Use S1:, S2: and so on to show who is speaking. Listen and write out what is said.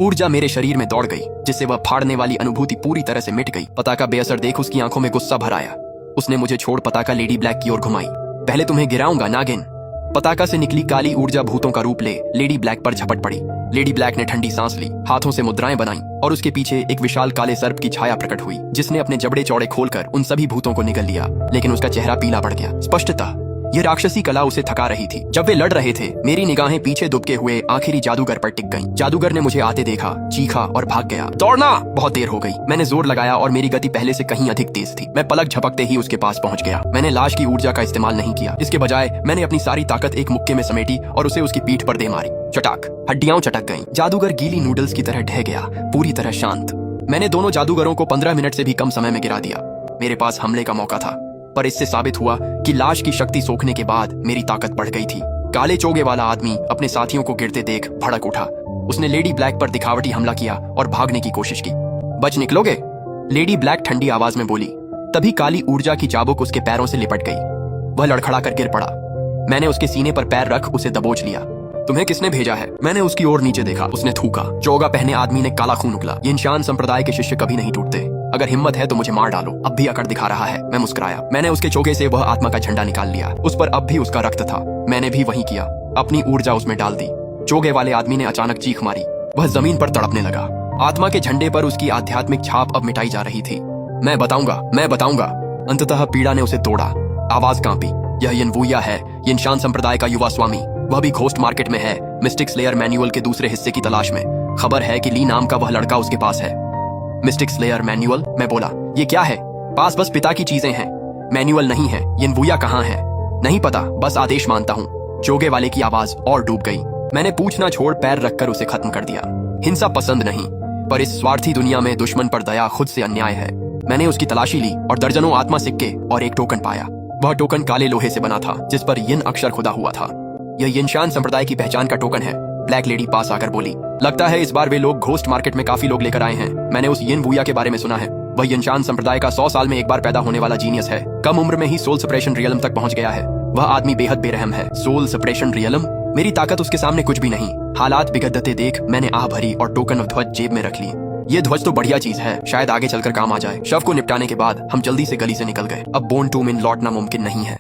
S1: ऊर्जा मेरे शरीर में दौड़ गई, जिससे वह फाड़ने वाली अनुभूति पूरी तरह से मिट गई। पताका बेअसर देख उसकी आंखों में गुस्सा भर आया। उसने मुझे छोड़ पताका लेडी ब्लैक की ओर घुमाई। पहले तुम्हें गिराऊंगा नागिन। पताका से निकली काली ऊर्जा भूतों का रूप ले लेडी ब्लैक पर झपट पड़ी। लेडी ब्लैक ने ठंडी सांस ली, हाथों से मुद्राएं बनाई और उसके पीछे एक विशाल काले सर्प की छाया प्रकट हुई, जिसने अपने जबड़े चौड़े खोलकर उन सभी भूतों को निगल लिया। लेकिन उसका चेहरा पीला पड़ गया। स्पष्टतः यह राक्षसी कला उसे थका रही थी। जब वे लड़ रहे थे, मेरी निगाहें पीछे दुबके हुए आखिरी जादूगर पर टिक गईं। जादूगर ने मुझे आते देखा, चीखा और भाग गया। दौड़ना! बहुत देर हो गई। मैंने जोर लगाया और मेरी गति पहले से कहीं अधिक तेज थी। मैं पलक झपकते ही उसके पास पहुंच गया। मैंने लाश की ऊर्जा का इस्तेमाल नहीं किया। इसके बजाय मैंने अपनी सारी ताकत एक मुक्के में समेटी और उसे उसकी पीठ पर दे मारी। चटाक! हड्डियां चटक गईं। जादूगर गीली नूडल्स की तरह ढह गया, पूरी तरह शांत। मैंने दोनों जादूगरों को 15 मिनट से भी कम समय में गिरा दिया। मेरे पास हमले का मौका था, पर इससे साबित हुआ कि लाश की शक्ति सोखने के बाद मेरी ताकत बढ़ गई थी। काले चोगे वाला आदमी अपने साथियों को गिरते देख भड़क उठा। उसने लेडी ब्लैक पर दिखावटी हमला किया और भागने की कोशिश की। बच निकलोगे? लेडी ब्लैक ठंडी आवाज में बोली। तभी काली ऊर्जा की चाबुक उसके पैरों से लिपट गई। वह लड़खड़ा कर गिर पड़ा। मैंने उसके सीने पर पैर रख उसे दबोच लिया। तुम्हें किसने भेजा है? मैंने उसकी ओर नीचे देखा। उसने थूका। चोगा पहने आदमी ने काला खून उगला। यिनशान संप्रदाय के शिष्य कभी नहीं टूटते। अगर हिम्मत है तो मुझे मार डालो। अब भी अकड़ दिखा रहा है। मैं मुस्कुराया। मैंने उसके चोगे से वह आत्मा का झंडा निकाल लिया। उस पर अब भी उसका रक्त था। मैंने भी वही किया, अपनी ऊर्जा उसमें डाल दी। चोगे वाले आदमी ने अचानक चीख मारी। वह जमीन पर तड़पने लगा। आत्मा के झंडे पर उसकी आध्यात्मिक छाप अब मिटाई जा रही थी। मैं बताऊंगा। अंततः पीड़ा ने उसे तोड़ा। आवाज कांपी। यह यिनवुया है, यिनशान संप्रदाय का युवा स्वामी। वह भी घोस्ट मार्केट में है, मिस्टिक स्लेयर मैन्युअल के दूसरे हिस्से की तलाश में। खबर है कि ली नाम का वह लड़का उसके पास है। Mistake slayer manual? मैं बोला। ये क्या है? पास बस पिता की चीजें हैं, मैन्युअल नहीं है। यिनवुया कहाँ है? नहीं पता, बस आदेश मानता हूँ। चोगे वाले की आवाज और डूब गई। मैंने पूछना छोड़ पैर रखकर उसे खत्म कर दिया। हिंसा पसंद नहीं, पर इस स्वार्थी दुनिया में दुश्मन पर दया खुद से अन्याय है। मैंने उसकी तलाशी ली और दर्जनों आत्मा सिक्के और एक टोकन पाया। वह टोकन काले लोहे से बना था, जिस पर यिन अक्षर खुदा हुआ था। यह यिनशान संप्रदाय की पहचान का टोकन है। ब्लैक लेडी पास आकर बोली। लगता है इस बार वे लोग घोस्ट मार्केट में काफी लोग लेकर आए हैं। मैंने उस यिनवुया के बारे में सुना है। वह यिनशान संप्रदाय का 100 साल में एक बार पैदा होने वाला जीनियस है। कम उम्र में ही सोल सप्रेशन रियलम तक पहुंच गया है। वह आदमी बेहद बेरहम है। Soul suppression realm? मेरी ताकत उसके सामने कुछ भी नहीं। हालात बिगड़ते देख मैंने आह भरी और टोकन ऑफ ध्वज जेब में रख ली। ये ध्वज तो बढ़िया चीज है, शायद आगे चलकर काम आ जाए। शव को निपटाने के बाद हम जल्दी से गली से निकल गए। अब बोन टू में लौटना मुमकिन नहीं है।